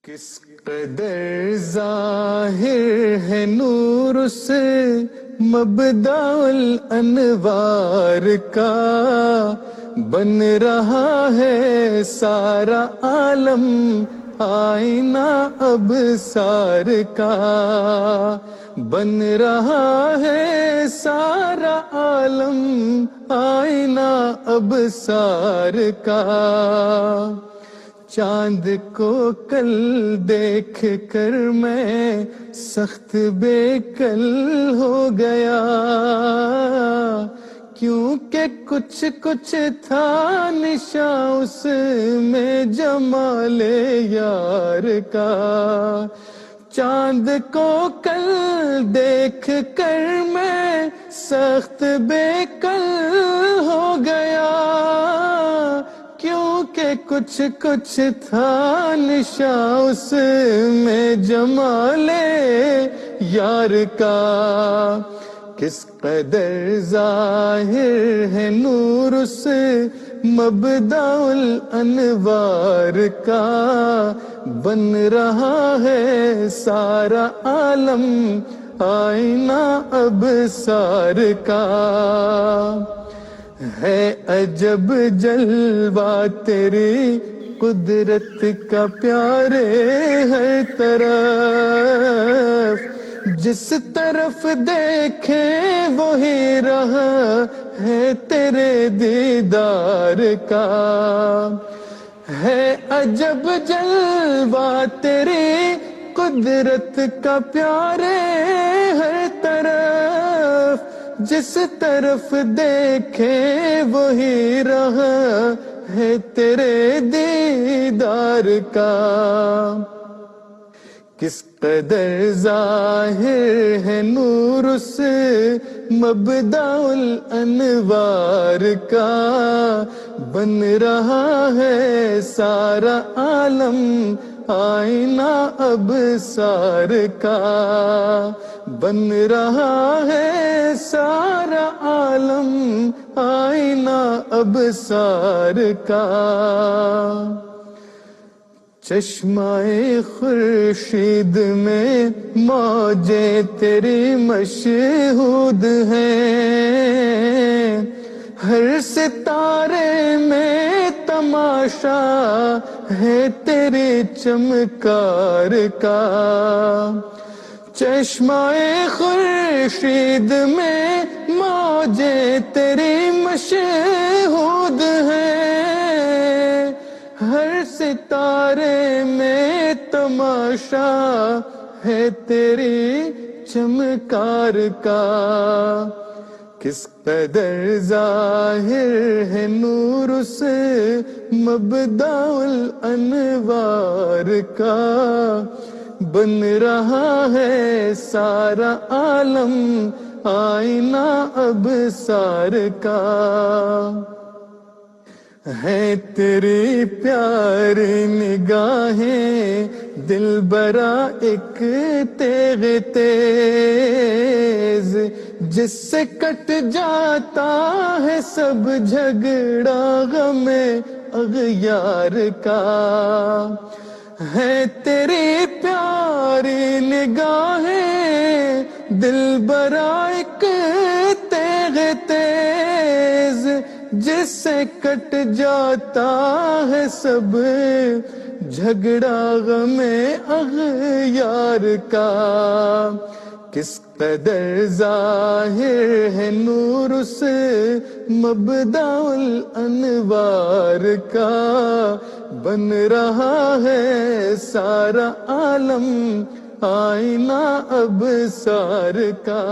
کس قدر ظاہر ہے نور اس مبدأ الانوار کا، بن رہا ہے سارا عالم آئینہ ابصار کا، بن رہا ہے سارا عالم آئینہ ابصار کا۔ چاند کو کل دیکھ کر میں سخت بے کل ہو گیا، کیونکہ کچھ کچھ تھا نشاں اس میں جمال یار کا۔ چاند کو کل دیکھ کر میں سخت بے کل ہو گیا، کیونکہ کچھ کچھ تھا نشاں اس میں جمال یار کا۔ کس قدر ظاہر ہے نور اس مبدأ الانوار کا، بن رہا ہے سارا عالم آئینہ ابصار کا۔ ہے عجب جلوہ تیری قدرت کا پیارے ہر طرف، جس طرف دیکھے وہی رہا ہے تیرے دیدار کا۔ ہے عجب جلوہ تیری قدرت کا پیارے ہر طرف، جس طرف دیکھے وہی رہا ہے تیرے دیدار کا۔ کس قدر ظاہر ہے نور اس مبدأ الانوار کا، بن رہا ہے سارا عالم آئینہ ابصار کا، بن رہا ہے سارا عالم آئینہ ابصار کا۔ چشمہ خورشید میں موجیں تیری مشہود ہیں، ہر ستارے میں تماشا ہے تیرے چمکار کا۔ چشمہ خورشید میں موجیں تیری مشہود ہیں، ہر ستارے میں تماشا ہے تیری چمکار کا۔ کس قدر ظاہر ہے نور اس مبدأ الانوار کا، بن رہا ہے سارا عالم آئینہ ابصار کا۔ ہے تیری پیاری نگاہیں دلبرا ایک تیغ تیز، جس سے کٹ جاتا ہے سب جھگڑا غم اغیار کا۔ ہے تیری پیاری نگاہیں دلبرا ایک تیغ تیز، جس سے کٹ جاتا ہے سب جھگڑا غم اغیار کا۔ کس قدر ظاہر ہے نور اس مبدأ الانوار کا، بن رہا ہے سارا عالم آئینہ ابصار کا۔